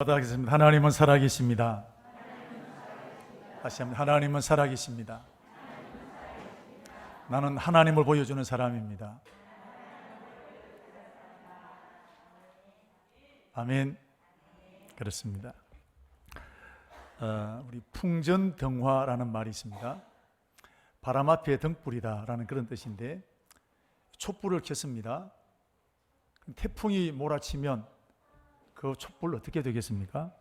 하겠습니다. 하나님은 살아계십니다. 다시 한번 하나님은 살아계십니다. 나는 하나님을 보여주는 사람입니다. 아멘. 그렇습니다. 우리 풍전등화라는 말이 있습니다. 바람 앞에 등불이다라는 그런 뜻인데, 촛불을 켰습니다. 태풍이 몰아치면 그 촛불 어떻게 되겠습니까?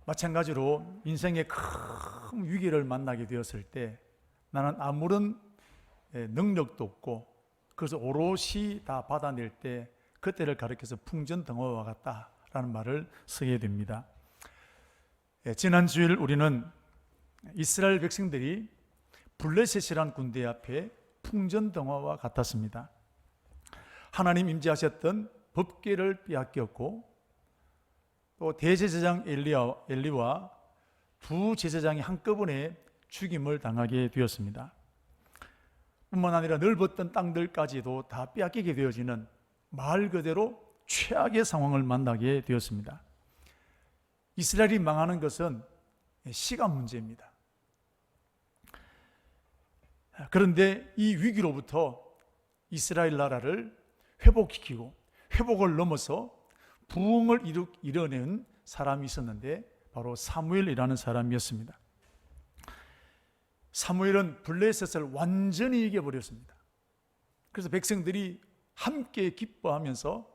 마찬가지로 인생의 큰 위기를 만나게 되었을 때 나는 아무런 능력도 없고 그래서 오롯이 다 받아낼 때 그때를 가리켜서 풍전등화와 같다라는 말을 쓰게 됩니다. 지난 주일 우리는 이스라엘 백성들이 블레셋이라는 군대 앞에 풍전등화와 같았습니다. 하나님 임재하셨던 법궤를 빼앗겼고 또 대제사장 엘리와 두 제사장이 한꺼번에 죽임을 당하게 되었습니다. 뿐만 아니라 넓었던 땅들까지도 다 빼앗기게 되어지는 말 그대로 최악의 상황을 만나게 되었습니다. 이스라엘이 망하는 것은 시간 문제입니다. 그런데 이 위기로부터 이스라엘 나라를 회복시키고 회복을 넘어서 부흥을 이뤄낸 사람이 있었는데 바로 사무엘이라는 사람이었습니다. 사무엘은 블레셋을 완전히 이겨버렸습니다. 그래서 백성들이 함께 기뻐하면서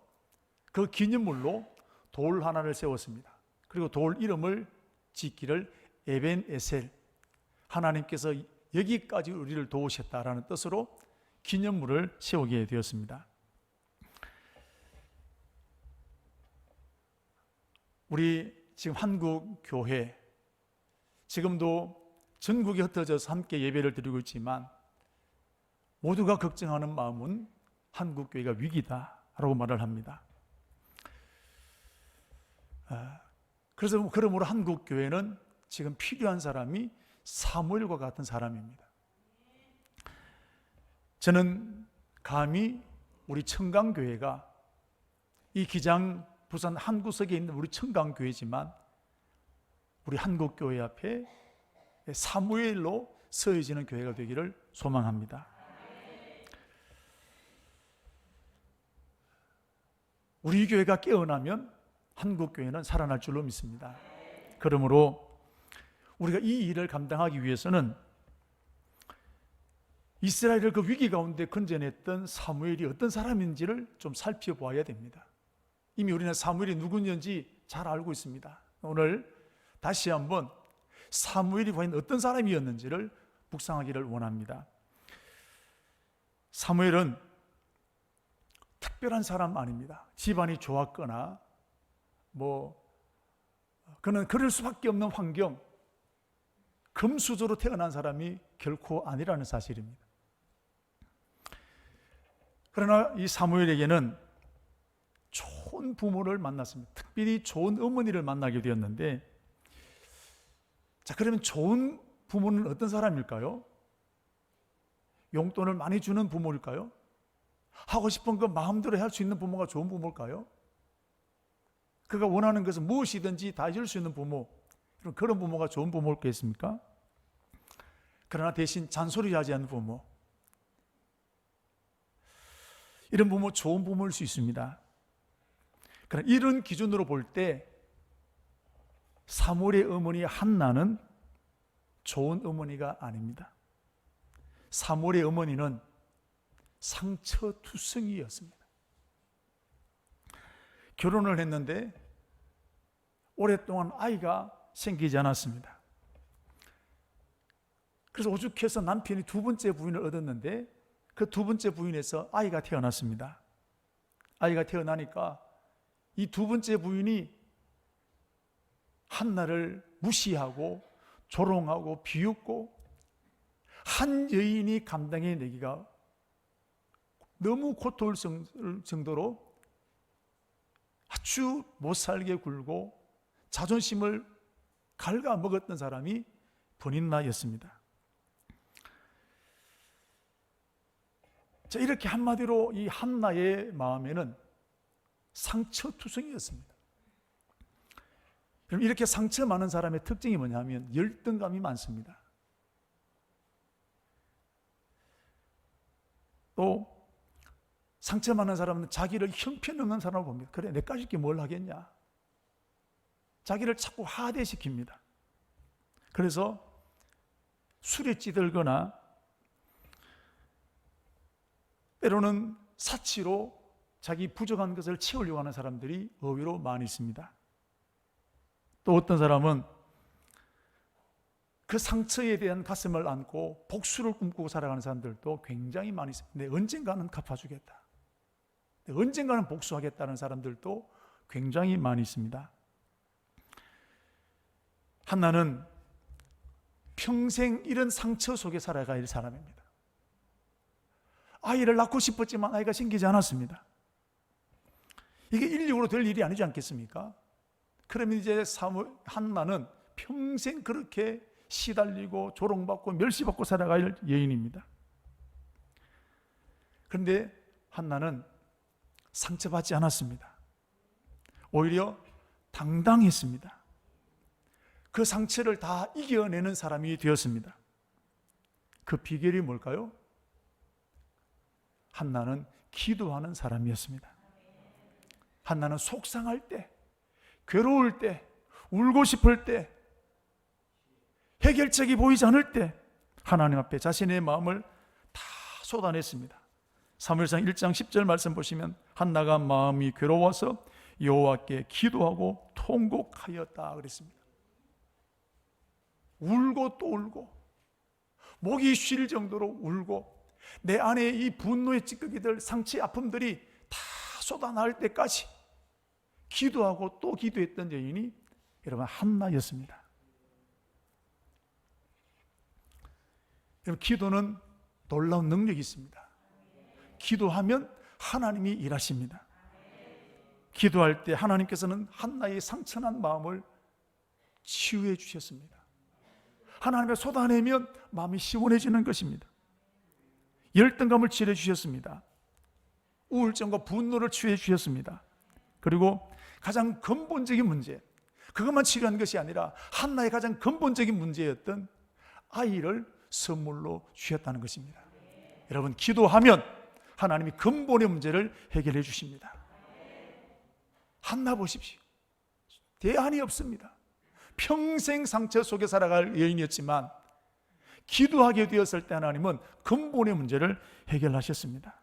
그 기념물로 돌 하나를 세웠습니다. 그리고 돌 이름을 짓기를 에벤에셀, 하나님께서 여기까지 우리를 도우셨다라는 뜻으로 기념물을 세우게 되었습니다. 우리 지금 한국 교회 지금도 전국에 흩어져서 함께 예배를 드리고 있지만 모두가 걱정하는 마음은 한국 교회가 위기다라고 말을 합니다. 그래서 그러므로 한국 교회는 지금 필요한 사람이 사무엘과 같은 사람입니다. 저는 감히 우리 청강교회가 이 기장 부산 한 구석에 있는 우리 청강교회지만 우리 한국교회 앞에 사무엘로 서어지는 교회가 되기를 소망합니다. 우리 교회가 깨어나면 한국교회는 살아날 줄로 믿습니다. 그러므로 우리가 이 일을 감당하기 위해서는 이스라엘을 그 위기 가운데 건져냈던 사무엘이 어떤 사람인지를 좀 살펴보아야 됩니다. 이미 우리는 사무엘이 누구였는지 잘 알고 있습니다. 오늘 다시 한번 사무엘이 과연 어떤 사람이었는지를 묵상하기를 원합니다. 사무엘은 특별한 사람 아닙니다. 집안이 좋았거나 그는 그럴 수밖에 없는 환경, 금수저로 태어난 사람이 결코 아니라는 사실입니다. 그러나 이 사무엘에게는 좋은 부모를 만났습니다. 특별히 좋은 어머니를 만나게 되었는데, 자, 그러면 좋은 부모는 어떤 사람일까요? 용돈을 많이 주는 부모일까요? 하고 싶은 거 마음대로 할 수 있는 부모가 좋은 부모일까요? 그가 원하는 것은 무엇이든지 다 해줄 수 있는 부모, 그런 부모가 좋은 부모일겠습니까? 그러나 대신 잔소리하지 않는 부모, 이런 부모 좋은 부모일 수 있습니다. 그러나 이런 기준으로 볼 때 사무엘의 어머니 한나는 좋은 어머니가 아닙니다. 사무엘의 어머니는 상처투성이였습니다. 결혼을 했는데 오랫동안 아이가 생기지 않았습니다. 그래서 오죽해서 남편이 두 번째 부인을 얻었는데 그 두 번째 부인에서 아이가 태어났습니다. 아이가 태어나니까 이 두 번째 부인이 한나를 무시하고 조롱하고 비웃고 한 여인이 감당해내기가 너무 고통을 정도로 아주 못살게 굴고 자존심을 갉아먹었던 사람이 브닛나였습니다. 자, 이렇게 한마디로 이 한나의 마음에는 상처투성이었습니다. 그럼 이렇게 상처 많은 사람의 특징이 뭐냐면 열등감이 많습니다. 또 상처 많은 사람은 자기를 형편없는 사람으로 봅니다. 그래, 내까지 이렇게 뭘 하겠냐. 자기를 자꾸 하대시킵니다. 그래서 술에 찌들거나 때로는 사치로 자기 부족한 것을 채우려고 하는 사람들이 의외로 많이 있습니다. 또 어떤 사람은 그 상처에 대한 가슴을 안고 복수를 꿈꾸고 살아가는 사람들도 굉장히 많이 있습니다. 내 언젠가는 갚아주겠다, 언젠가는 복수하겠다는 사람들도 굉장히 많이 있습니다. 한나는 평생 이런 상처 속에 살아갈 사람입니다. 아이를 낳고 싶었지만 아이가 생기지 않았습니다. 이게 인력으로 될 일이 아니지 않겠습니까? 그러면 이제 한나는 평생 그렇게 시달리고 조롱받고 멸시받고 살아갈 여인입니다. 그런데 한나는 상처받지 않았습니다. 오히려 당당했습니다. 그 상처를 다 이겨내는 사람이 되었습니다. 그 비결이 뭘까요? 한나는 기도하는 사람이었습니다. 한나는 속상할 때, 괴로울 때, 울고 싶을 때, 해결책이 보이지 않을 때 하나님 앞에 자신의 마음을 다 쏟아냈습니다. 사무엘상 1장 10절 말씀 보시면 한나가 마음이 괴로워서 여호와께 기도하고 통곡하였다 그랬습니다. 울고 또 울고 목이 쉴 정도로 울고 내 안에 이 분노의 찌꺼기들, 상처의 아픔들이 다 쏟아날 때까지 기도하고 또 기도했던 여인이 여러분 한나였습니다. 여러분 기도는 놀라운 능력이 있습니다. 기도하면 하나님이 일하십니다. 기도할 때 하나님께서는 한나의 상처난 마음을 치유해 주셨습니다. 하나님께 쏟아내면 마음이 시원해지는 것입니다. 열등감을 치유해 주셨습니다. 우울증과 분노를 치유해 주셨습니다. 그리고 가장 근본적인 문제, 그것만 치료한 것이 아니라 한나의 가장 근본적인 문제였던 아이를 선물로 주셨다는 것입니다. 여러분 기도하면 하나님이 근본의 문제를 해결해 주십니다. 한나 보십시오. 대안이 없습니다. 평생 상처 속에 살아갈 여인이었지만 기도하게 되었을 때 하나님은 근본의 문제를 해결하셨습니다.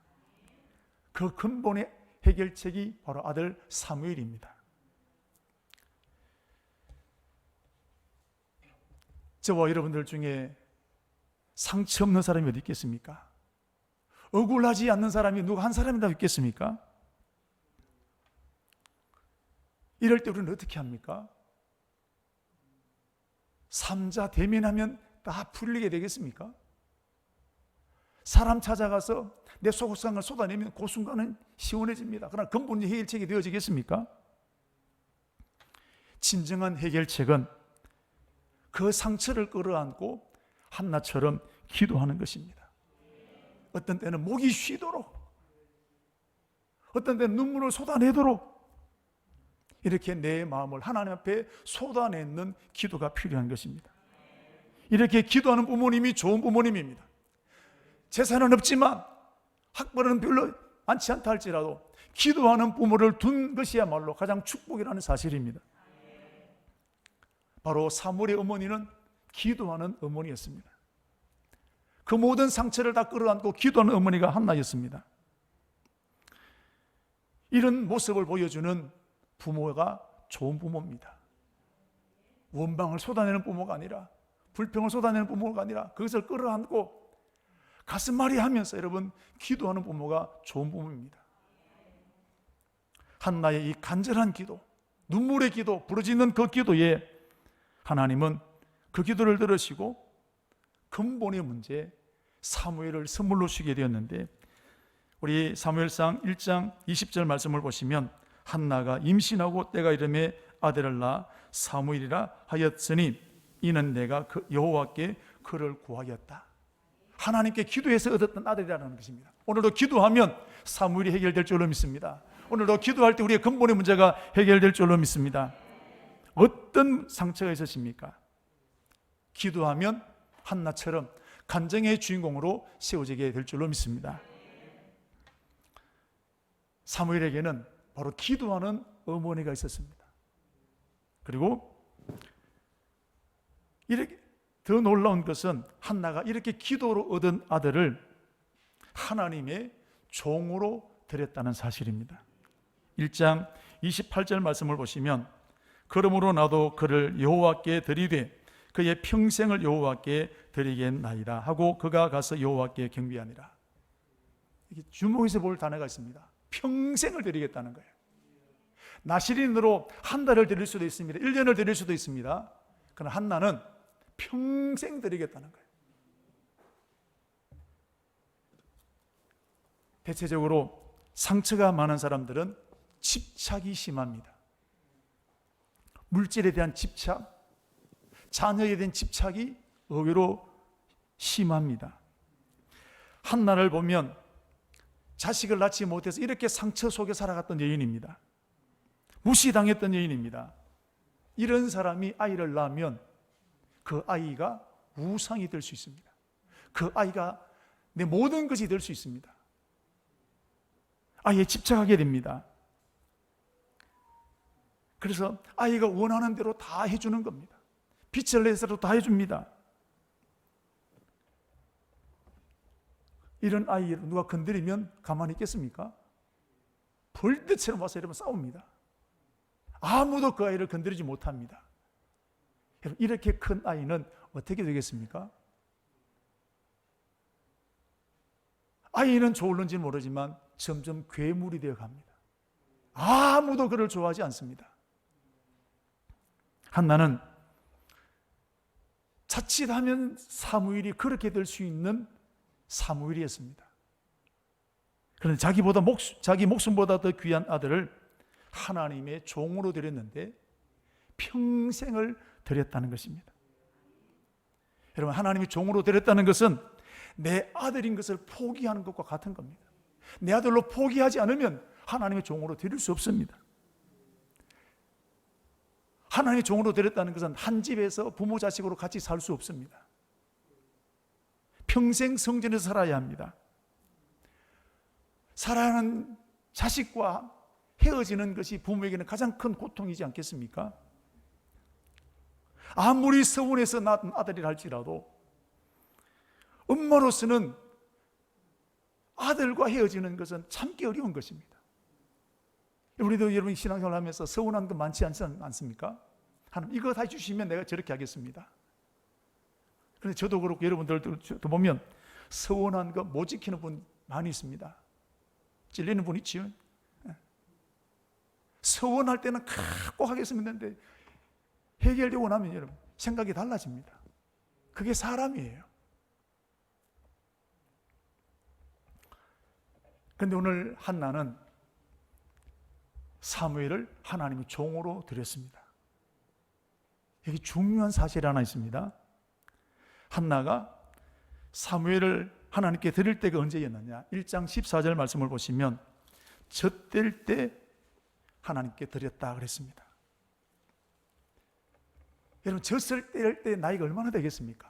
그 근본의 해결책이 바로 아들 사무엘입니다. 저와 여러분들 중에 상처 없는 사람이 어디 있겠습니까? 억울하지 않는 사람이 누가 한 사람이나 있겠습니까? 이럴 때 우리는 어떻게 합니까? 삼자 대면하면 다 풀리게 되겠습니까? 사람 찾아가서 내 속상을 쏟아내면 그 순간은 시원해집니다. 그러나 근본의 해결책이 되어지겠습니까? 진정한 해결책은 그 상처를 끌어안고 한나처럼 기도하는 것입니다. 어떤 때는 목이 쉬도록, 어떤 때는 눈물을 쏟아내도록 이렇게 내 마음을 하나님 앞에 쏟아내는 기도가 필요한 것입니다. 이렇게 기도하는 부모님이 좋은 부모님입니다. 재산은 없지만 학벌은 별로 많지 않다 할지라도 기도하는 부모를 둔 것이야말로 가장 축복이라는 사실입니다. 바로 사무엘의 어머니는 기도하는 어머니였습니다. 그 모든 상처를 다 끌어안고 기도하는 어머니가 한나였습니다. 이런 모습을 보여주는 부모가 좋은 부모입니다. 원방을 쏟아내는 부모가 아니라, 불평을 쏟아내는 부모가 아니라 그것을 끌어안고 가슴앓이 하면서 여러분 기도하는 부모가 좋은 부모입니다. 한나의 이 간절한 기도, 눈물의 기도, 부르짖는 그 기도에 하나님은 그 기도를 들으시고 근본의 문제 사무엘을 선물로 주게 되었는데, 우리 사무엘상 1장 20절 말씀을 보시면 한나가 임신하고 때가 이름에 아들을 낳아 사무엘이라 하였으니 이는 내가 그 여호와께 그를 구하였다. 하나님께 기도해서 얻었던 아들이라는 것입니다. 오늘도 기도하면 사무엘이 해결될 줄로 믿습니다. 오늘도 기도할 때 우리의 근본의 문제가 해결될 줄로 믿습니다. 어떤 상처가 있으십니까? 기도하면 한나처럼 간증의 주인공으로 세워지게 될 줄로 믿습니다. 사무엘에게는 바로 기도하는 어머니가 있었습니다. 그리고 이렇게 더 놀라운 것은 한나가 이렇게 기도로 얻은 아들을 하나님의 종으로 드렸다는 사실입니다. 1장 28절 말씀을 보시면 그러므로 나도 그를 여호와께 드리되 그의 평생을 여호와께 드리겠나이다 하고 그가 가서 여호와께 경배하니라. 이게 주목해서 볼 단어가 있습니다. 평생을 드리겠다는 거예요. 나실인으로 한 달을 드릴 수도 있습니다. 1년을 드릴 수도 있습니다. 그러나 한나는 평생 드리겠다는 거예요. 대체적으로 상처가 많은 사람들은 집착이 심합니다. 물질에 대한 집착, 자녀에 대한 집착이 의외로 심합니다. 한나를 보면 자식을 낳지 못해서 이렇게 상처 속에 살아갔던 여인입니다. 무시당했던 여인입니다. 이런 사람이 아이를 낳으면 그 아이가 우상이 될 수 있습니다. 그 아이가 내 모든 것이 될 수 있습니다. 아이에 집착하게 됩니다. 그래서 아이가 원하는 대로 다 해주는 겁니다. 빛을 내서도 다 해줍니다. 이런 아이를 누가 건드리면 가만히 있겠습니까? 벌떼처럼 와서 이러면 싸웁니다. 아무도 그 아이를 건드리지 못합니다. 여러분, 이렇게 큰 아이는 어떻게 되겠습니까? 아이는 좋을는지는 모르지만 점점 괴물이 되어 갑니다. 아무도 그를 좋아하지 않습니다. 한나는 자칫하면 사무엘이 그렇게 될 수 있는 사무엘이었습니다. 그런데 자기 목숨보다 더 귀한 아들을 하나님의 종으로 드렸는데 평생을 드렸다는 것입니다. 여러분, 하나님의 종으로 드렸다는 것은 내 아들인 것을 포기하는 것과 같은 겁니다. 내 아들로 포기하지 않으면 하나님의 종으로 드릴 수 없습니다. 하나님의 종으로 드렸다는 것은 한 집에서 부모 자식으로 같이 살 수 없습니다. 평생 성전에서 살아야 합니다. 사랑하는 자식과 헤어지는 것이 부모에게는 가장 큰 고통이지 않겠습니까? 아무리 서운해서 낳은 아들이라 할지라도 엄마로서는 아들과 헤어지는 것은 참기 어려운 것입니다. 우리도 여러분 신앙생활 하면서 서운한 거 많지 않습니까? 하나님 이거 다 해주시면 내가 저렇게 하겠습니다. 그런데 저도 그렇고 여러분들도 보면 서운한 거 못 지키는 분 많이 있습니다. 찔리는 분 있지요. 서운할 때는 꼭 하겠습니다 했는데 해결되고 나면 여러분 생각이 달라집니다. 그게 사람이에요. 그런데 오늘 한나는 사무엘을 하나님의 종으로 드렸습니다. 여기 중요한 사실이 하나 있습니다. 한나가 사무엘을 하나님께 드릴 때가 언제였느냐? 1장 14절 말씀을 보시면 젖될 때 하나님께 드렸다 그랬습니다. 여러분, 젖을 뗄 때 나이가 얼마나 되겠습니까?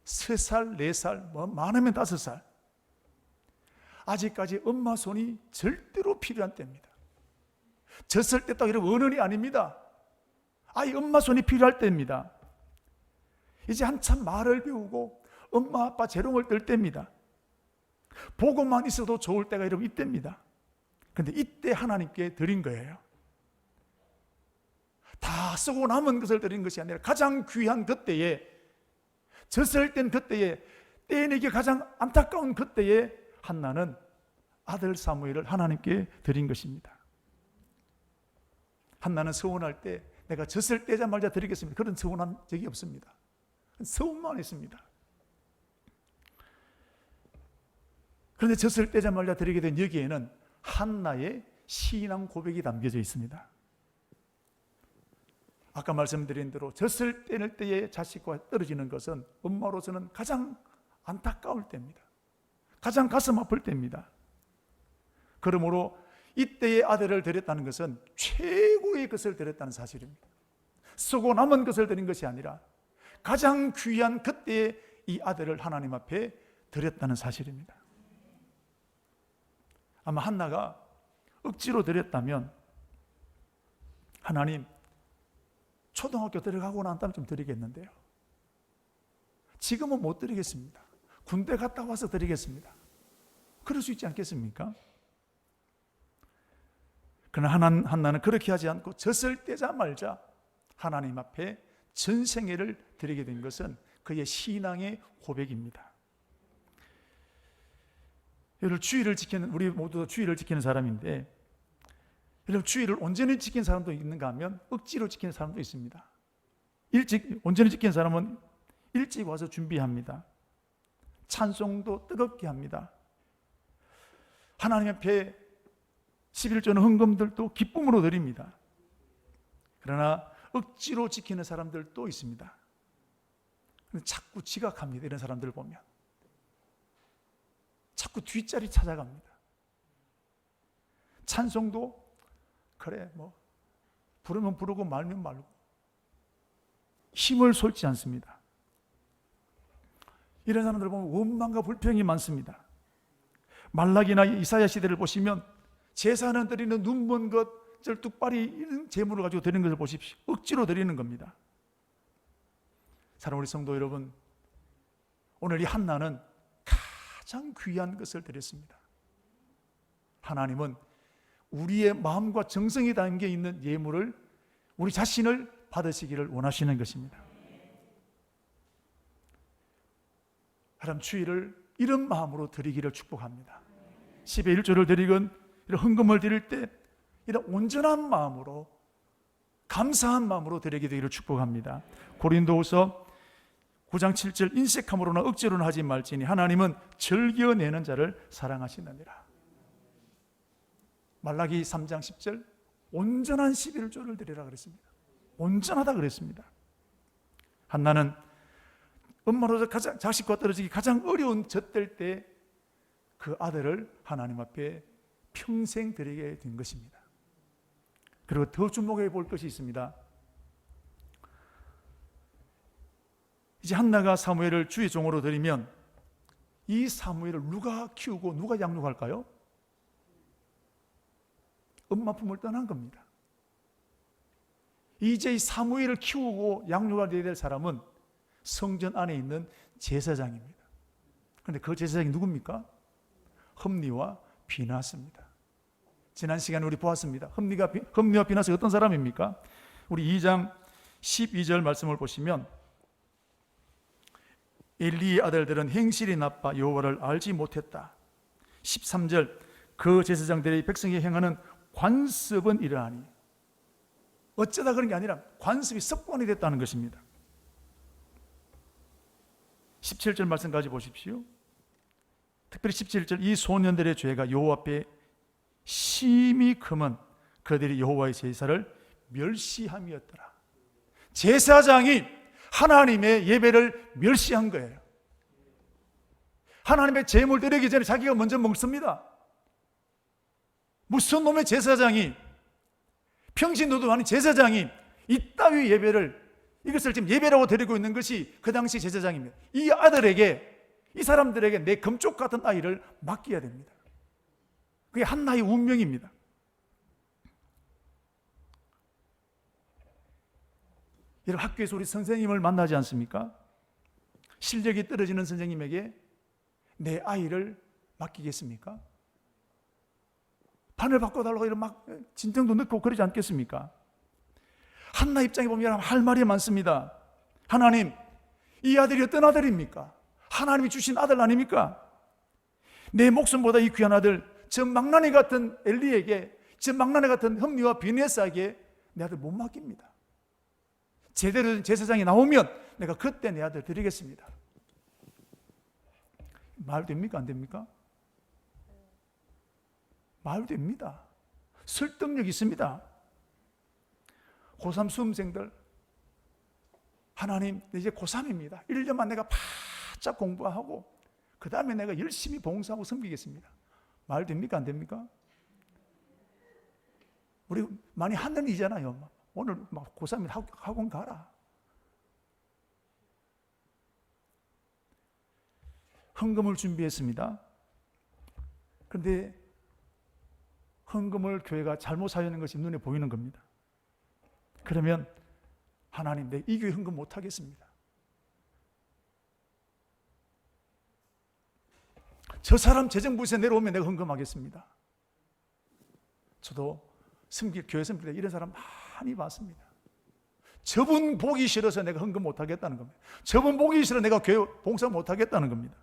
3살, 4살, 많으면 5살. 아직까지 엄마 손이 절대로 필요한 때입니다. 젖을 뗐다고 이러면 어른이 아닙니다. 아이 엄마 손이 필요할 때입니다. 이제 한참 말을 배우고 엄마 아빠 재롱을 떨 때입니다. 보고만 있어도 좋을 때가 여러분 이때입니다. 그런데 이때 하나님께 드린 거예요. 다 쓰고 남은 것을 드린 것이 아니라 가장 귀한 그때에, 젖을 땐 그때에, 떼내기 가장 안타까운 그때에 한나는 아들 사무엘을 하나님께 드린 것입니다. 한나는 서운할 때 내가 젖을 떼자마자 드리겠습니다. 그런 서운한 적이 없습니다. 서운만 했습니다. 그런데 젖을 떼자마자 드리게 된 여기에는 한나의 신앙 고백이 담겨져 있습니다. 아까 말씀드린 대로 젖을 떼낼 때의 자식과 떨어지는 것은 엄마로서는 가장 안타까울 때입니다. 가장 가슴 아플 때입니다. 그러므로 이때의 아들을 드렸다는 것은 최고의 것을 드렸다는 사실입니다. 쓰고 남은 것을 드린 것이 아니라 가장 귀한 그때의 이 아들을 하나님 앞에 드렸다는 사실입니다. 아마 한나가 억지로 드렸다면, 하나님 초등학교 들어가고 난 다음에 좀 드리겠는데요, 지금은 못 드리겠습니다, 군대 갔다 와서 드리겠습니다, 그럴 수 있지 않겠습니까? 그러나 한나는 그렇게 하지 않고 젖을 떼자 말자 하나님 앞에 전생애를 드리게 된 것은 그의 신앙의 고백입니다. 여러분, 우리 모두 주의를 지키는 사람인데, 여러분, 주의를 온전히 지키는 사람도 있는가 하면 억지로 지키는 사람도 있습니다. 온전히 지키는 사람은 일찍 와서 준비합니다. 찬송도 뜨겁게 합니다. 하나님 앞에 11조는 헌금들도 기쁨으로 드립니다. 그러나 억지로 지키는 사람들도 있습니다. 자꾸 지각합니다. 이런 사람들을 보면 자꾸 뒷자리 찾아갑니다. 찬송도 그래 부르면 부르고 말면 말고 힘을 솟지 않습니다. 이런 사람들을 보면 원망과 불평이 많습니다. 말라기나 이사야 시대를 보시면 제사는 드리는 눈먼 것, 쩔뚝발이 이런 재물을 가지고 드리는 것을 보십시오. 억지로 드리는 겁니다. 사랑하는 우리 성도 여러분, 오늘 이 한나는 가장 귀한 것을 드렸습니다. 하나님은 우리의 마음과 정성이 담겨 있는 예물을, 우리 자신을 받으시기를 원하시는 것입니다. 하나님, 주일을 이런 마음으로 드리기를 축복합니다. 10의 1조를 드리건 이런 헌금을 드릴 때 이런 온전한 마음으로, 감사한 마음으로 드리게 되기를 축복합니다. 고린도후서 9장 7절, 인색함으로나 억지로는 하지 말지니 하나님은 즐겨내는 자를 사랑하시느니라. 말라기 3장 10절, 온전한 11조를 드리라 그랬습니다. 온전하다 그랬습니다. 한나는 엄마로서 자식과 떨어지기 가장 어려운 젖될 때 그 아들을 하나님 앞에 평생 드리게 된 것입니다. 그리고 더 주목해 볼 것이 있습니다. 이제 한나가 사무엘을 주의 종으로 드리면 이 사무엘을 누가 키우고 누가 양육할까요? 엄마 품을 떠난 겁니다. 이제 이 사무엘을 키우고 양육해야 될 사람은 성전 안에 있는 제사장입니다. 그런데 그 제사장이 누굽니까? 흠니와 비나스입니다. 지난 시간에 우리 보았습니다. 흠니와 비나스가 어떤 사람입니까? 우리 2장 12절 말씀을 보시면, 엘리의 아들들은 행실이 나빠 여호와를 알지 못했다. 13절, 그 제사장들이 백성이 행하는 관습은 이러하니, 어쩌다 그런 게 아니라 관습이 습관이 됐다는 것입니다. 17절 말씀까지 보십시오. 특별히 17절, 이 소년들의 죄가 여호와 앞에 심히 크면 그들이 여호와의 제사를 멸시함이었더라. 제사장이 하나님의 예배를 멸시한 거예요. 하나님의 제물 드리기 전에 자기가 먼저 먹습니다. 무슨 놈의 제사장이, 평신도도 아닌 제사장이 이따위 예배를, 이것을 지금 예배라고 드리고 있는 것이 그 당시 제사장입니다. 이 아들에게, 이 사람들에게 내 금쪽 같은 아이를 맡겨야 됩니다. 그게 한나의 운명입니다. 여러분, 학교에서 우리 선생님을 만나지 않습니까? 실력이 떨어지는 선생님에게 내 아이를 맡기겠습니까? 판을 바꿔달라고 이런 막 진정도 넣고 그러지 않겠습니까? 한나 입장에 보면 할 말이 많습니다. 하나님, 이 아들이 어떤 아들입니까? 하나님이 주신 아들 아닙니까? 내 목숨보다 이 귀한 아들, 저 망나니 같은 엘리에게, 저 망나니 같은 흠니와 비네스에게 내 아들 못 맡깁니다. 제대로 된 제사장이 나오면 내가 그때 내 아들 드리겠습니다. 말 됩니까? 안 됩니까? 말 됩니다. 설득력 있습니다. 고3 수험생들, 하나님, 이제 고3입니다. 1년만 내가 바짝 공부하고 그 다음에 내가 열심히 봉사하고 섬기겠습니다. 말 됩니까? 안 됩니까? 우리 많이 하는 일이잖아요. 오늘 막 고3이 학원 가라. 헌금을 준비했습니다. 그런데 헌금을 교회가 잘못 사용하는 것이 눈에 보이는 겁니다. 그러면 하나님, 내 이 교회 헌금 못 하겠습니다. 저 사람 재정부에서 내려오면 내가 헌금하겠습니다. 저도 교회 섬길 때 이런 사람 많이 봤습니다. 저분 보기 싫어서 내가 헌금 못 하겠다는 겁니다. 저분 보기 싫어 내가 교회 봉사 못 하겠다는 겁니다.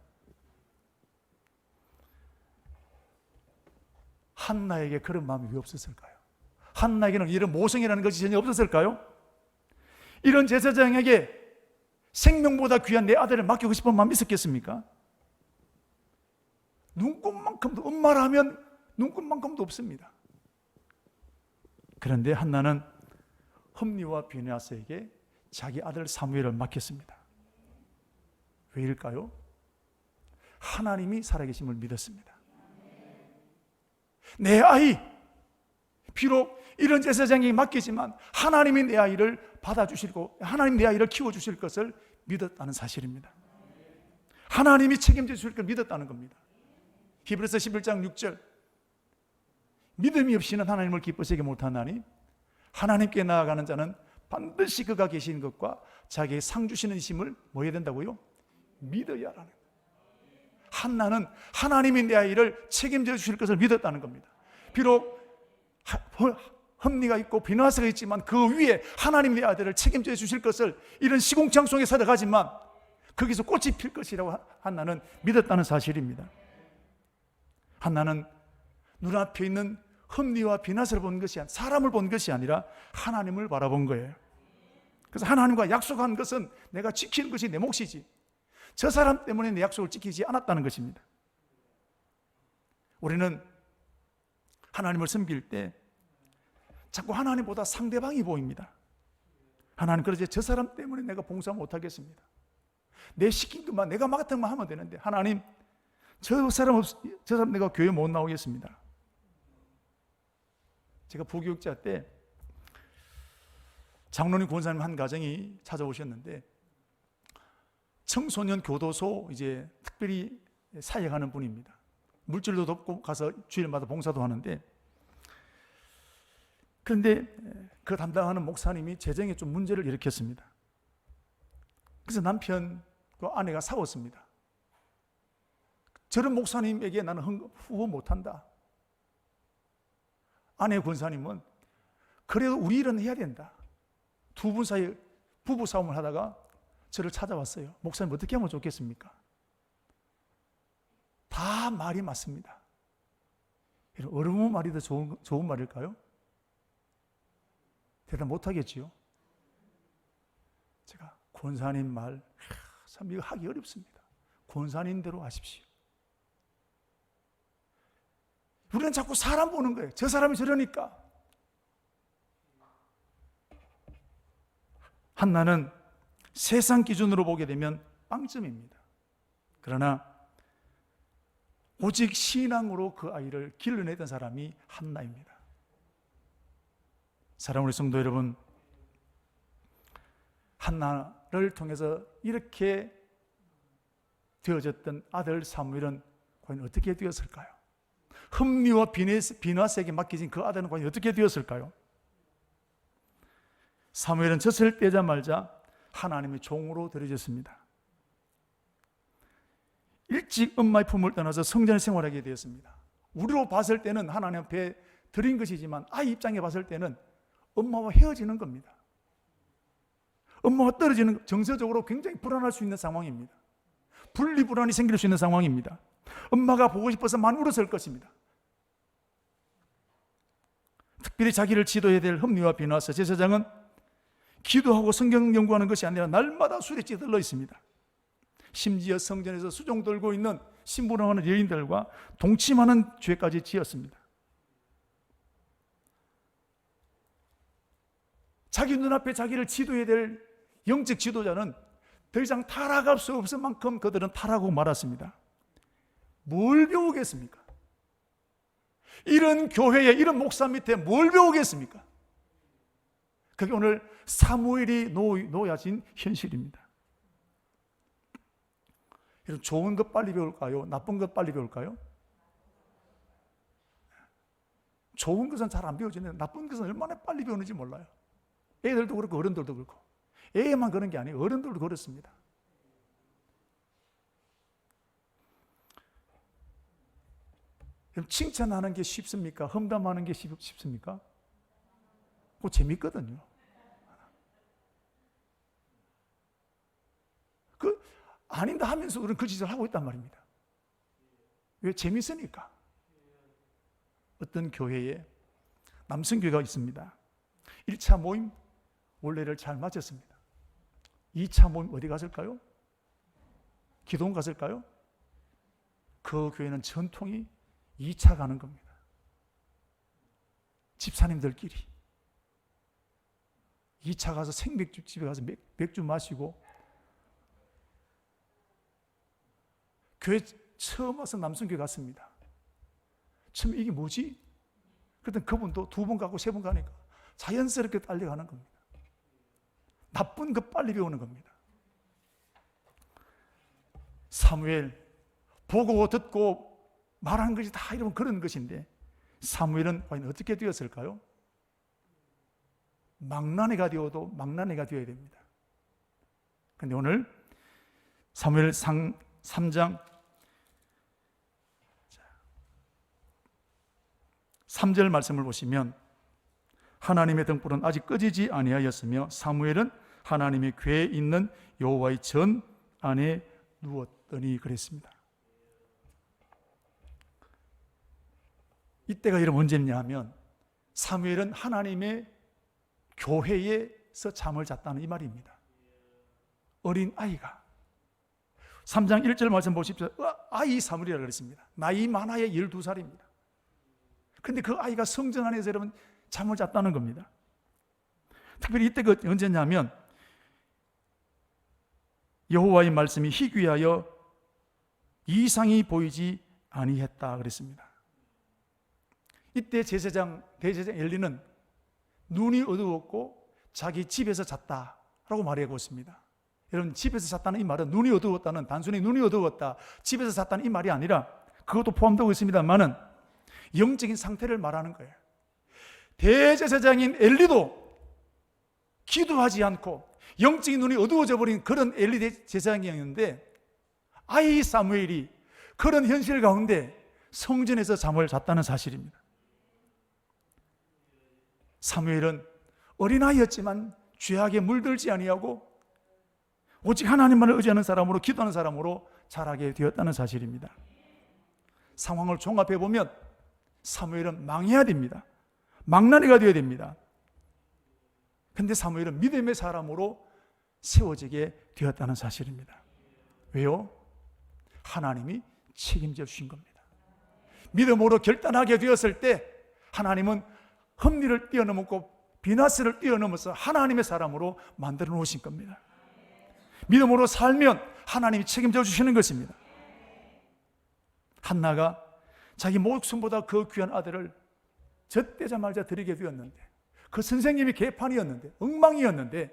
한나에게 그런 마음이 왜 없었을까요? 한나에게는 이런 모성이라는 것이 전혀 없었을까요? 이런 제사장에게 생명보다 귀한 내 아들을 맡기고 싶은 마음이 있었겠습니까? 눈곱만큼도, 엄마라 하면 눈곱만큼도 없습니다. 그런데 한나는 홈리와 비느하스에게 자기 아들 사무엘을 맡겼습니다. 왜일까요? 하나님이 살아계심을 믿었습니다. 내 아이, 비록 이런 제사장에게 맡기지만 하나님이 내 아이를 받아주시고 하나님 내 아이를 키워주실 것을 믿었다는 사실입니다. 하나님이 책임져 주실 걸 믿었다는 겁니다. 히브리서 11장 6절, 믿음이 없이는 하나님을 기쁘시게 못하나니 하나님께 나아가는 자는 반드시 그가 계신 것과 자기의 상 주시는 힘을 뭐 해야 된다고요? 믿어야 하라는 거예요. 한나는 하나님이 내 아이를 책임져 주실 것을 믿었다는 겁니다. 비록 험리가 있고 비느하스가 있지만 그 위에 하나님 내 아들을 책임져 주실 것을 이런 시궁창 속에 살아가지만 거기서 꽃이 필 것이라고 한나는 믿었다는 사실입니다. 한나는 눈앞에 있는 험리와 비느하스를 본 것이 아니라 사람을 본 것이 아니라 하나님을 바라본 거예요. 그래서 하나님과 약속한 것은 내가 지키는 것이 내 몫이지 저 사람 때문에 내 약속을 지키지 않았다는 것입니다. 우리는 하나님을 섬길 때 자꾸 하나님보다 상대방이 보입니다. 하나님, 그러지 저 사람 때문에 내가 봉사 못하겠습니다. 내 시킨 것만 내가 맡은 것만 하면 되는데 하나님, 저 사람 내가 교회 못 나오겠습니다. 제가 부교육자 때 장로님 권사님 한 가정이 찾아오셨는데 청소년 교도소 이제 특별히 사역하는 분입니다. 물질도 돕고 가서 주일마다 봉사도 하는데, 그런데 그 담당하는 목사님이 재정에 좀 문제를 일으켰습니다. 그래서 남편과 아내가 싸웠습니다. 저런 목사님에게 나는 후원 못한다. 아내 권사님은 그래도 우리 일은 해야 된다. 두 분 사이에 부부 싸움을 하다가 저를 찾아왔어요. 목사님 어떻게 하면 좋겠습니까? 다 말이 맞습니다. 어른의 말이 더 좋은 말일까요? 대답 못하겠지요. 제가 권사님 말 참 이거 하기 어렵습니다. 권사님대로 하십시오. 우리는 자꾸 사람 보는 거예요. 저 사람이 저러니까. 한나는 세상 기준으로 보게 되면 빵점입니다. 그러나 오직 신앙으로 그 아이를 길러냈던 사람이 한나입니다. 사랑하는 우리 성도 여러분, 한나를 통해서 이렇게 되어졌던 아들 사무엘은 과연 어떻게 되었을까요? 흠리와 비느하스에게 맡겨진 그 아들은 과연 어떻게 되었을까요? 사무엘은 젖을 떼자마자 하나님의 종으로 들여졌습니다. 일찍 엄마의 품을 떠나서 성전에 생활하게 되었습니다. 우리로 봤을 때는 하나님 앞에 드린 것이지만 아이 입장에 봤을 때는 엄마와 헤어지는 겁니다. 엄마와 떨어지는, 정서적으로 굉장히 불안할 수 있는 상황입니다. 분리불안이 생길 수 있는 상황입니다. 엄마가 보고 싶어서 많이 울었을 것입니다. 특별히 자기를 지도해야 될 흠리와 비느하스 제사장은 기도하고 성경 연구하는 것이 아니라 날마다 술에 찌들러 있습니다. 심지어 성전에서 수종 들고 있는 심부름하는 여인들과 동침하는 죄까지 지었습니다. 자기 눈앞에 자기를 지도해야 될 영적 지도자는 더 이상 타락할 수 없을 만큼 그들은 타락하고 말았습니다. 뭘 배우겠습니까? 이런 교회에 이런 목사 밑에 뭘 배우겠습니까? 그게 오늘 사무엘이 놓여진 현실입니다. 여러분, 좋은 것 빨리 배울까요? 나쁜 것 빨리 배울까요? 좋은 것은 잘 안 배워지는데 나쁜 것은 얼마나 빨리 배우는지 몰라요. 애들도 그렇고 어른들도 그렇고. 애만 그런 게 아니에요. 어른들도 그렇습니다. 칭찬하는 게 쉽습니까? 험담하는 게 쉽습니까? 그거 재밌거든요. 아닌다 하면서 우리는 그 짓을 하고 있단 말입니다. 왜? 재밌으니까. 어떤 교회에 남성교회가 있습니다. 1차 모임 원래를 잘 마쳤습니다. 2차 모임 어디 갔을까요? 기도원 갔을까요? 그 교회는 전통이 2차 가는 겁니다. 집사님들끼리 2차 가서 생맥주집에 가서 맥주 마시고, 교회 처음 와서 남성교회 갔습니다. 처음에 이게 뭐지? 그랬더니 그분도 2번 가고 3번 가니까 자연스럽게 딸려가는 겁니다. 나쁜 거 빨리 배우는 겁니다. 사무엘 보고 듣고 말하는 것이 다 이런 그런 것인데, 사무엘은 과연 어떻게 되었을까요? 망나니가 되어도 망나니가 되어야 됩니다. 그런데 오늘 사무엘상 3장 3절 말씀을 보시면, 하나님의 등불은 아직 꺼지지 아니하였으며 사무엘은 하나님의 궤에 있는 여호와의 전 안에 누웠더니 그랬습니다. 이때가 여러분 언제냐 하면, 사무엘은 하나님의 교회에서 잠을 잤다는 이 말입니다. 어린 아이가 3장 1절 말씀 보십시오. 아이 사무엘이라고 그랬습니다. 나이 많아야 12살입니다. 근데 그 아이가 성전 안에서 여러분 잠을 잤다는 겁니다. 특별히 이때가 언제냐면, 여호와의 말씀이 희귀하여 이상이 보이지 아니했다 그랬습니다. 이때 대제사장 엘리는 눈이 어두웠고 자기 집에서 잤다라고 말하고 있습니다. 여러분, 집에서 잤다는 이 말은 눈이 어두웠다는, 단순히 눈이 어두웠다, 집에서 잤다는 이 말이 아니라, 그것도 포함되고 있습니다만은 영적인 상태를 말하는 거예요. 대제사장인 엘리도 기도하지 않고 영적인 눈이 어두워져 버린 그런 엘리 대제사장이었는데, 아이 사무엘이 그런 현실 가운데 성전에서 잠을 잤다는 사실입니다. 사무엘은 어린아이였지만 죄악에 물들지 아니하고 오직 하나님만을 의지하는 사람으로, 기도하는 사람으로 자라게 되었다는 사실입니다. 상황을 종합해 보면 사무엘은 망해야 됩니다. 망나니가 되어야 됩니다. 그런데 사무엘은 믿음의 사람으로 세워지게 되었다는 사실입니다. 왜요? 하나님이 책임져 주신 겁니다. 믿음으로 결단하게 되었을 때 하나님은 섭리를 뛰어넘고 비나스를 뛰어넘어서 하나님의 사람으로 만들어 놓으신 겁니다. 믿음으로 살면 하나님이 책임져 주시는 것입니다. 한나가 자기 목숨보다 그 귀한 아들을 젖대자마자 드리게 되었는데, 그 선생님이 개판이었는데, 엉망이었는데,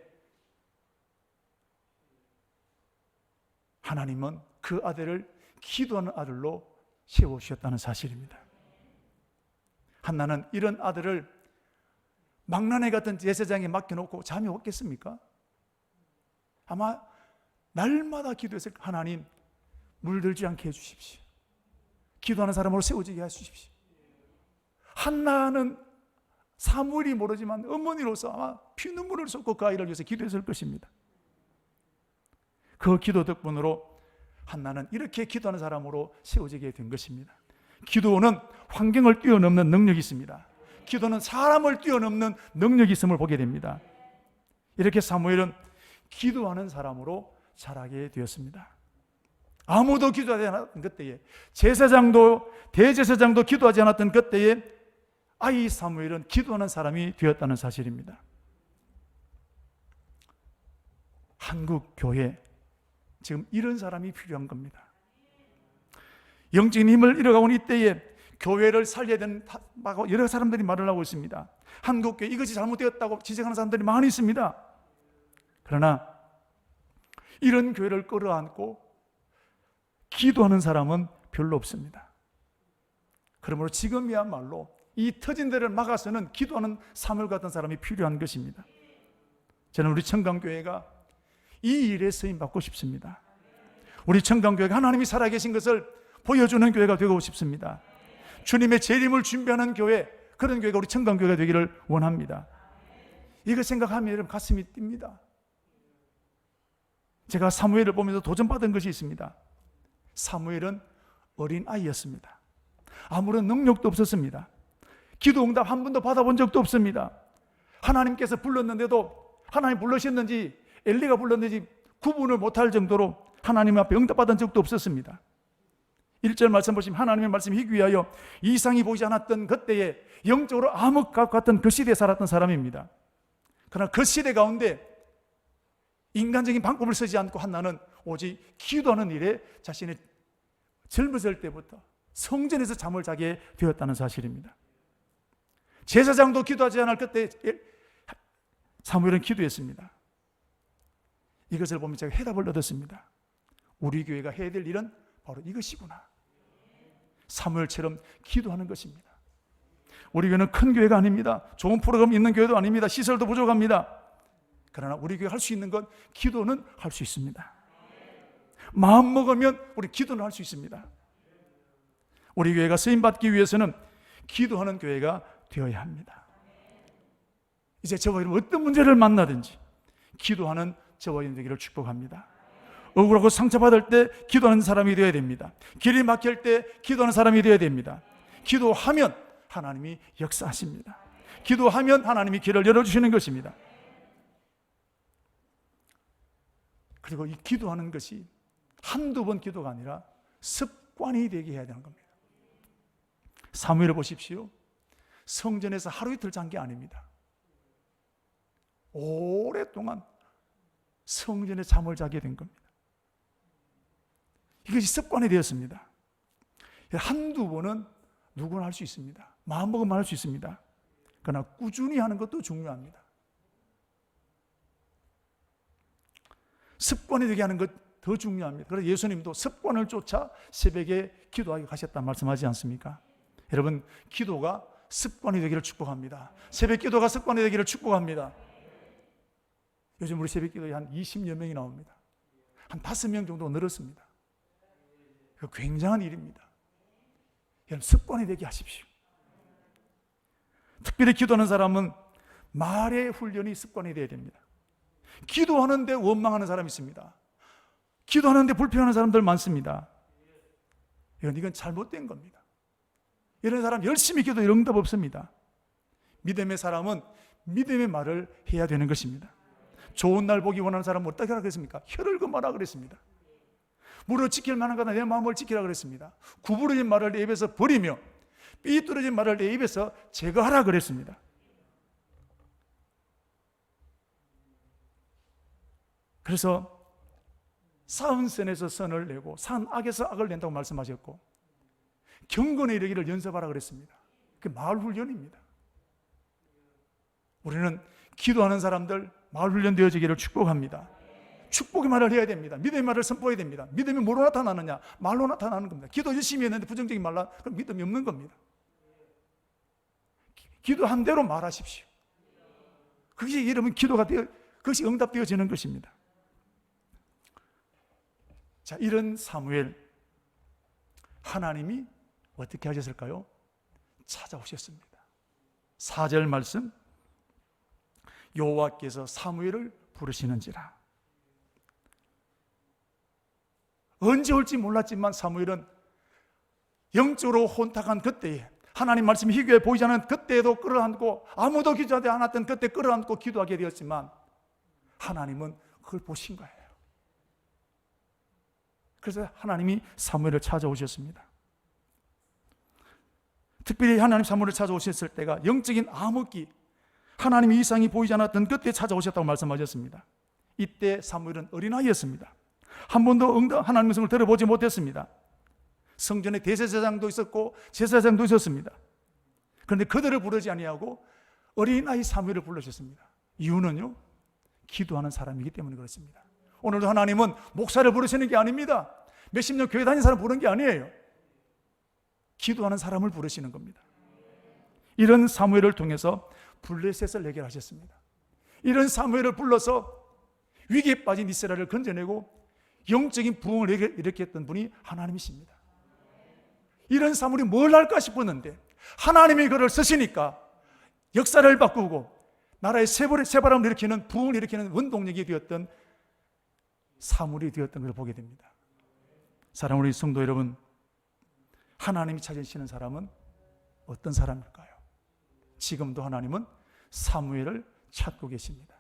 하나님은 그 아들을 기도하는 아들로 세워주셨다는 사실입니다. 한나는 이런 아들을 망나니 같은 제사장에 맡겨놓고 잠이 없겠습니까? 아마 날마다 기도했을 거예요. 하나님, 물들지 않게 해주십시오. 기도하는 사람으로 세워지게 해주십시오. 한나는 사무엘이 모르지만 어머니로서 아마 피눈물을 쏟고 그 아이를 위해서 기도했을 것입니다. 그 기도 덕분으로 한나는 이렇게 기도하는 사람으로 세워지게 된 것입니다. 기도는 환경을 뛰어넘는 능력이 있습니다. 기도는 사람을 뛰어넘는 능력이 있음을 보게 됩니다. 이렇게 사무엘은 기도하는 사람으로 자라게 되었습니다. 아무도 기도하지 않았던 그때에, 제사장도 대제사장도 기도하지 않았던 그때에 아이 사무엘은 기도하는 사람이 되었다는 사실입니다. 한국 교회, 지금 이런 사람이 필요한 겁니다. 영적인 힘을 잃어가고 있는 이때에 교회를 살려야 된다고 여러 사람들이 말을 하고 있습니다. 한국교회 이것이 잘못되었다고 지적하는 사람들이 많이 있습니다. 그러나 이런 교회를 끌어안고 기도하는 사람은 별로 없습니다. 그러므로 지금이야말로 이 터진 데를 막아서는 기도하는 사물 같은 사람이 필요한 것입니다. 저는 우리 청강교회가 이 일에 쓰임받고 싶습니다. 우리 청강교회가 하나님이 살아계신 것을 보여주는 교회가 되고 싶습니다. 주님의 재림을 준비하는 교회, 그런 교회가 우리 청강교회가 되기를 원합니다. 이거 생각하면 여러분 가슴이 뜁니다. 제가 사무엘을 보면서 도전받은 것이 있습니다. 사무엘은 어린아이였습니다. 아무런 능력도 없었습니다. 기도 응답 한 번도 받아본 적도 없습니다. 하나님께서 불렀는데도 하나님 불러셨는지 엘리가 불렀는지 구분을 못할 정도로 하나님 앞에 응답받은 적도 없었습니다. 1절 말씀 보시면 하나님의 말씀이 희귀하여 이상이 보이지 않았던 그때에 영적으로 암흑과 같은 그 시대에 살았던 사람입니다. 그러나 그 시대 가운데 인간적인 방법을 쓰지 않고 한나는 오직 기도하는 일에 자신의 젊었을 때부터 성전에서 잠을 자게 되었다는 사실입니다. 제사장도 기도하지 않을 그때 사무엘은 기도했습니다. 이것을 보면 제가 해답을 얻었습니다. 우리 교회가 해야 될 일은 바로 이것이구나. 사무엘처럼 기도하는 것입니다. 우리 교회는 큰 교회가 아닙니다. 좋은 프로그램 있는 교회도 아닙니다. 시설도 부족합니다. 그러나 우리 교회가 할 수 있는 건 기도는 할 수 있습니다. 마음 먹으면 우리 기도는 할 수 있습니다. 우리 교회가 쓰임받기 위해서는 기도하는 교회가 되어야 합니다. 이제 저와 여러분 어떤 문제를 만나든지 기도하는 저와 여러분 되기를 축복합니다. 억울하고 상처받을 때 기도하는 사람이 되어야 됩니다. 길이 막힐 때 기도하는 사람이 되어야 됩니다. 기도하면 하나님이 역사하십니다. 기도하면 하나님이 길을 열어주시는 것입니다. 그리고 이 기도하는 것이 한두 번 기도가 아니라 습관이 되게 해야 되는 겁니다. 사무엘을 보십시오. 성전에서 하루 이틀 잔 게 아닙니다. 오랫동안 성전에 잠을 자게 된 겁니다. 이것이 습관이 되었습니다. 한두 번은 누구나 할 수 있습니다. 마음먹으면 할 수 있습니다. 그러나 꾸준히 하는 것도 중요합니다. 습관이 되게 하는 것 더 중요합니다. 그래서 예수님도 습관을 쫓아 새벽에 기도하게 가셨다 말씀하지 않습니까? 여러분, 기도가 습관이 되기를 축복합니다. 새벽 기도가 습관이 되기를 축복합니다. 요즘 우리 새벽 기도에 한 20여 명이 나옵니다. 한 5명 정도 늘었습니다. 굉장한 일입니다. 여러분, 습관이 되게 하십시오. 특별히 기도하는 사람은 말의 훈련이 습관이 되어야 됩니다. 기도하는데 원망하는 사람이 있습니다. 기도하는데 불평하는 사람들 많습니다. 이건 잘못된 겁니다. 이런 사람 열심히 기도해도 응답 없습니다. 믿음의 사람은 믿음의 말을 해야 되는 것입니다. 좋은 날 보기 원하는 사람은 어떻게 하라 그랬습니까? 혀를 금하라 그랬습니다. 물을 지킬 만한 거다 내 마음을 지키라 그랬습니다. 구부러진 말을 내 입에서 버리며 삐뚤어진 말을 내 입에서 제거하라 그랬습니다. 그래서 쌓은 선에서 선을 내고 산 악에서 악을 낸다고 말씀하셨고 경건에 이르기를 연습하라 그랬습니다. 그게 마을 훈련입니다. 우리는 기도하는 사람들 마을 훈련 되어지기를 축복합니다. 축복의 말을 해야 됩니다. 믿음의 말을 선포해야 됩니다. 믿음이 뭐로 나타나느냐? 말로 나타나는 겁니다. 기도 열심히 했는데 부정적인 말로 그럼 믿음이 없는 겁니다. 기도한 대로 말하십시오. 그것이 여러분 기도가 그것이 응답되어지는 것입니다. 자, 이런 사무엘, 하나님이 어떻게 하셨을까요? 찾아오셨습니다. 4절 말씀, 여호와께서 사무엘을 부르시는지라. 언제 올지 몰랐지만 사무엘은 영적으로 혼탁한 그때에 하나님 말씀이 희귀해 보이지 않은 그때에도 끌어안고 아무도 기도하지 않았던 그때 끌어안고 기도하게 되었지만 하나님은 그걸 보신 거예요. 그래서 하나님이 사무엘을 찾아오셨습니다. 특별히 하나님 사무엘을 찾아오셨을 때가 영적인 암흑기, 하나님의 이상이 보이지 않았던 그때 찾아오셨다고 말씀하셨습니다. 이때 사무엘은 어린아이였습니다. 한 번도 하나님의 성을 들어보지 못했습니다. 성전에 대제사장도 있었고 제사장도 있었습니다. 그런데 그들을 부르지 아니하고 어린아이 사무엘을 불러주셨습니다. 이유는요, 기도하는 사람이기 때문에 그렇습니다. 오늘도 하나님은 목사를 부르시는 게 아닙니다. 몇십 년 교회 다니는 사람 부르는 게 아니에요. 기도하는 사람을 부르시는 겁니다. 이런 사무엘을 통해서 블레셋을 해결하셨습니다. 이런 사무엘을 불러서 위기에 빠진 이스라엘을 건져내고 영적인 부흥을 일으켰던 분이 하나님이십니다. 이런 사무엘이 뭘 할까 싶었는데 하나님이 그를 쓰시니까 역사를 바꾸고 나라의 새바람을 일으키는, 부흥을 일으키는 원동력이 되었던 사무엘이 되었던 것을 보게 됩니다. 사랑하는 우리 성도 여러분, 하나님이 찾으시는 사람은 어떤 사람일까요? 지금도 하나님은 사무엘을 찾고 계십니다.